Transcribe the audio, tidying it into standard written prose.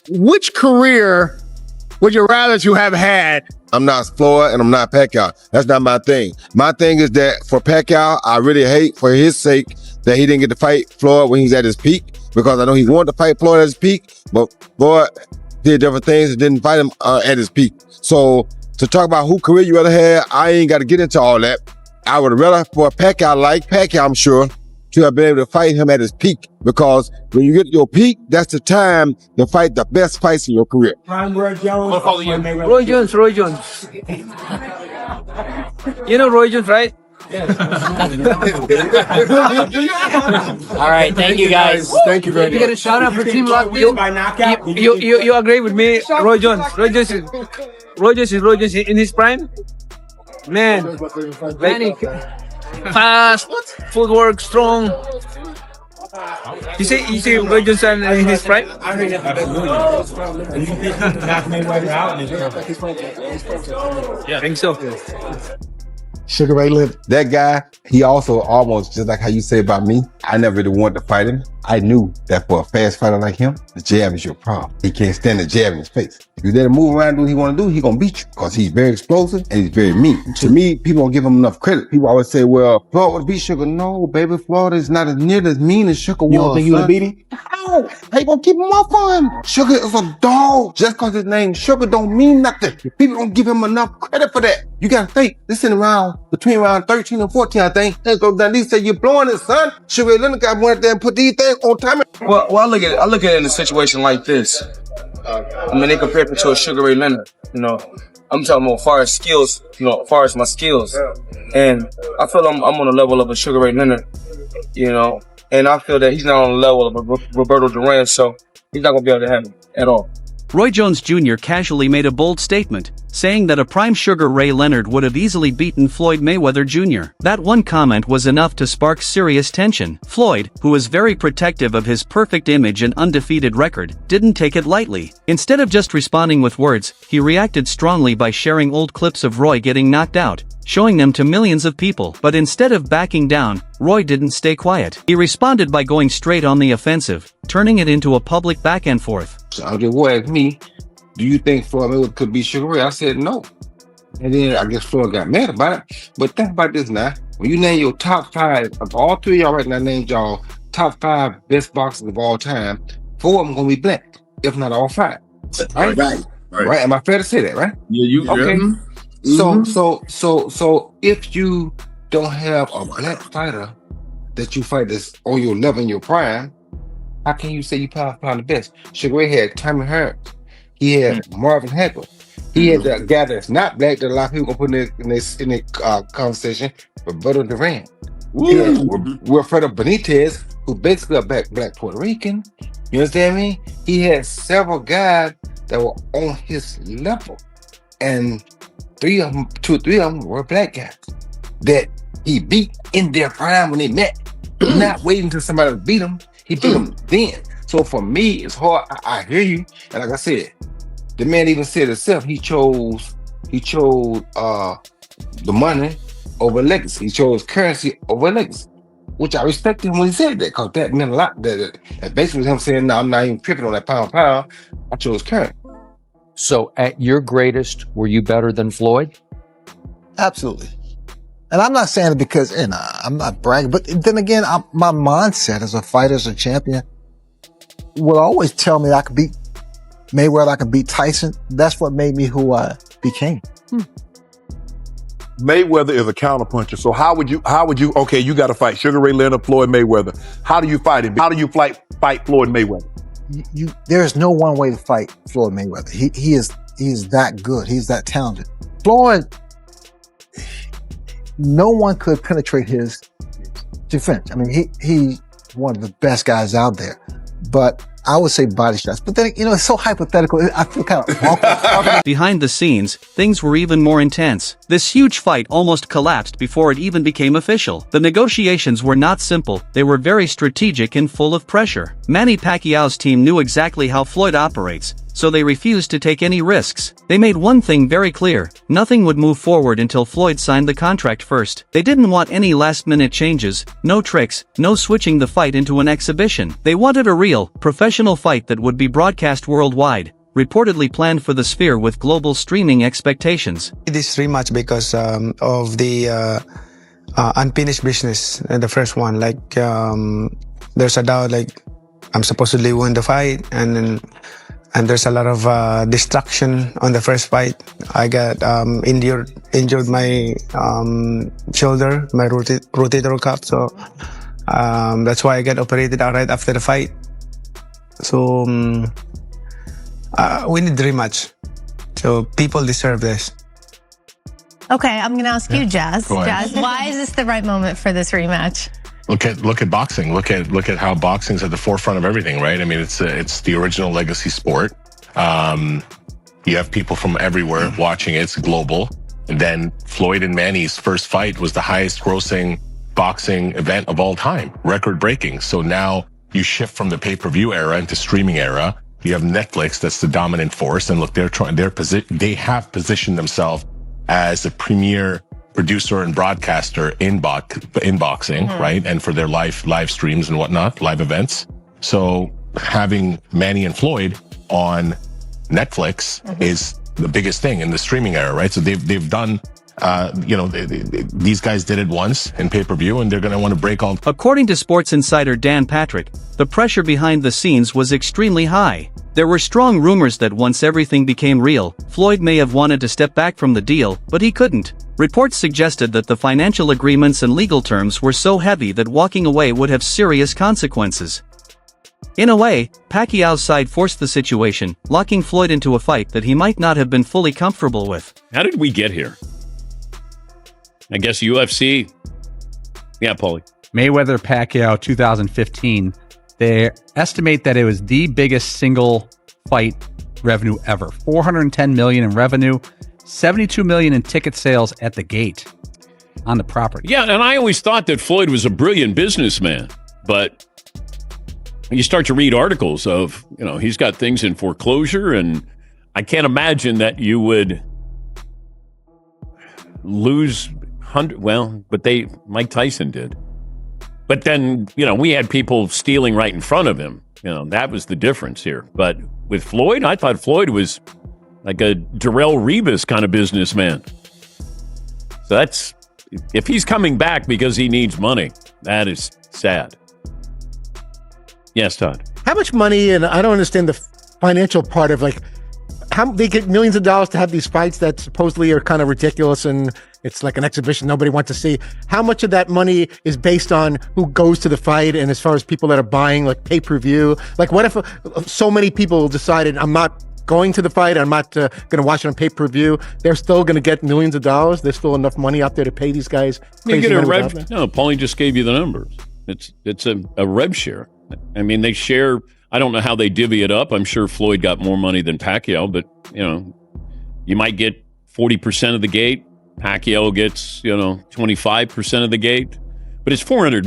which career would you rather to have had? I'm not Floyd and I'm not Pacquiao. That's not my thing. My thing is that for Pacquiao, I really hate for his sake that he didn't get to fight Floyd when he was at his peak, because I know he wanted to fight Floyd at his peak, but Floyd did different things and didn't fight him at his peak. So to talk about who career you rather have, I ain't got to get into all that. I would rather for Pacquiao, like Pacquiao, I'm sure, to have been able to fight him at his peak, because when you get to your peak, that's the time to fight the best fights in your career. Roy Jones. You know Roy Jones, right? All right, thank you guys. Thank you very You get a shout out for Team Lock. You agree with me, Roy Jones? Roy Jones is in his prime. Man, Manny, fast, footwork, strong. You see Roy Jones in his prime? Yeah, I think so. Sugar Ray Leonard. That guy, he also almost, just like how you say about me, I never really wanted to fight him. I knew that for a fast fighter like him, the jab is your problem. He can't stand the jab in his face. If you let him move around and do what he want to do, he gonna beat you, because he's very explosive and he's very mean. To me, people don't give him enough credit. People always say, well, Floyd would beat Sugar. No, baby, Floyd is not as near as mean as Sugar was. You don't think you would beat him? How? How you gonna keep him off of him? Sugar is a dog. Just because his name Sugar don't mean nothing. People don't give him enough credit for that. You gotta think, this in around, between around 13 and 14, I think. Let's go down. These say you're blowing it, son. Sugar Ray Leonard got went there and put these things on time. Well, I look at it in a situation like this. I mean, they compare me to a Sugar Ray Leonard. You know, I'm talking about as far as skills. You know, as far as my skills, and I feel I'm on the level of a Sugar Ray Leonard. You know, and I feel that he's not on the level of a Roberto Duran, so he's not gonna be able to have him at all. Roy Jones Jr. casually made a bold statement, saying that a prime Sugar Ray Leonard would have easily beaten Floyd Mayweather Jr. That one comment was enough to spark serious tension. Floyd, who was very protective of his perfect image and undefeated record, didn't take it lightly. Instead of just responding with words, he reacted strongly by sharing old clips of Roy getting knocked out, showing them to millions of people. But instead of backing down, Roy didn't stay quiet. He responded by going straight on the offensive, turning it into a public back and forth. So the boy asked me, do you think Floyd Mayweather could beat Sugar Ray? I said no. And then I guess Floyd got mad about it. But think about this now. When you name your top 5, of all 3 of y'all right now named y'all top 5 best boxers of all time, 4 of them gonna be black, if not all 5. Right? Am I fair to say that, right? Yeah, you okay. Yeah. So if you don't have a black fighter that you fight that's on your level in your prime, how can you say you pound the best? Sugar Ray had Tommy Hearns. He had Marvin Hagler. He had the guy that's not black that a lot of people gonna put in their conversation, Roberto Duran. He had Wilfredo Benitez, who basically a black Puerto Rican. You understand me? He had several guys that were on his level, and 2 or 3 of them were black guys that he beat in their prime when they met. Not waiting until somebody beat him. He beat him then. So for me, it's hard. I hear you, and like I said, the man even said himself, he chose the money over legacy. He chose currency over legacy, which I respect him when he said that, because that meant a lot. That basically was him saying, no, I'm not even tripping on that pound. I chose currency. So at your greatest, were you better than Floyd? Absolutely. And I'm not saying it because, I'm not bragging, but then again, my mindset as a fighter, as a champion, will always tell me I could beat Mayweather, I could beat Tyson. That's what made me who I became. Mayweather is a counterpuncher. So how would you, okay, you got to fight Sugar Ray Leonard, Floyd Mayweather. How do you fight him? How do you fight Floyd Mayweather? There's no one way to fight Floyd Mayweather. He is that good. He's that talented. Floyd, no one could penetrate his defense. I mean, he's one of the best guys out there. But I would say body shots. But then, it's so hypothetical. I feel kind of awkward. Behind the scenes, things were even more intense. This huge fight almost collapsed before it even became official. The negotiations were not simple. They were very strategic and full of pressure. Manny Pacquiao's team knew exactly how Floyd operates, so they refused to take any risks. They made one thing very clear: nothing would move forward until Floyd signed the contract first. They didn't want any last-minute changes, no tricks, no switching the fight into an exhibition. They wanted a real, professional fight that would be broadcast worldwide, reportedly planned for the Sphere with global streaming expectations. This rematch because of the unfinished business in the first one. Like, there's a doubt, like, I'm supposedly won the fight, and there's a lot of distraction on the first fight. I got injured my shoulder, my rotator cuff, so that's why I got operated out right after the fight. So we need the rematch. So people deserve this. Okay, I'm gonna ask you, Jazz. Jazz, why is this the right moment for this rematch? Look at boxing. Look at how boxing's at the forefront of everything, right? I mean, it's the original legacy sport. You have people from everywhere watching it. It's global. And then Floyd and Manny's first fight was the highest grossing boxing event of all time, record breaking. So now you shift from the pay-per-view era into streaming era. You have Netflix that's the dominant force, and look, they have positioned themselves as a premier producer and broadcaster in boxing, right? And for their live streams and whatnot, live events. So having Manny and Floyd on Netflix is the biggest thing in the streaming era, right? So they've done, these guys did it once in pay-per-view, and they're going to want to break all. According to Sports Insider Dan Patrick, the pressure behind the scenes was extremely high. There were strong rumors that once everything became real, Floyd may have wanted to step back from the deal, but he couldn't. Reports suggested that the financial agreements and legal terms were so heavy that walking away would have serious consequences. In a way, Pacquiao's side forced the situation, locking Floyd into a fight that he might not have been fully comfortable with. How did we get here? I guess UFC. Yeah, Paulie. Mayweather Pacquiao 2015. They estimate that it was the biggest single fight revenue ever. $410 million in revenue, $72 million in ticket sales at the gate on the property. Yeah, and I always thought that Floyd was a brilliant businessman, but you start to read articles of, he's got things in foreclosure, and I can't imagine that you would lose but Mike Tyson did. But then, we had people stealing right in front of him. That was the difference here. But with Floyd, I thought Floyd was like a Darrell Revis kind of businessman. So that's, if he's coming back because he needs money, that is sad. Yes, Todd. How much money, and I don't understand the financial part of how they get millions of dollars to have these fights that supposedly are kind of ridiculous and it's like an exhibition nobody wants to see. How much of that money is based on who goes to the fight, and as far as people that are buying like pay-per-view? Like, what if so many people decided, I'm not going to the fight, I'm not going to watch it on pay-per-view? They're still going to get millions of dollars. There's still enough money out there to pay these guys. You get a rev. No, Paulie just gave you the numbers. It's a rev share. I mean, they share. I don't know how they divvy it up. I'm sure Floyd got more money than Pacquiao, but you might get 40% of the gate. Pacquiao gets 25% of the gate, but it's $400 million.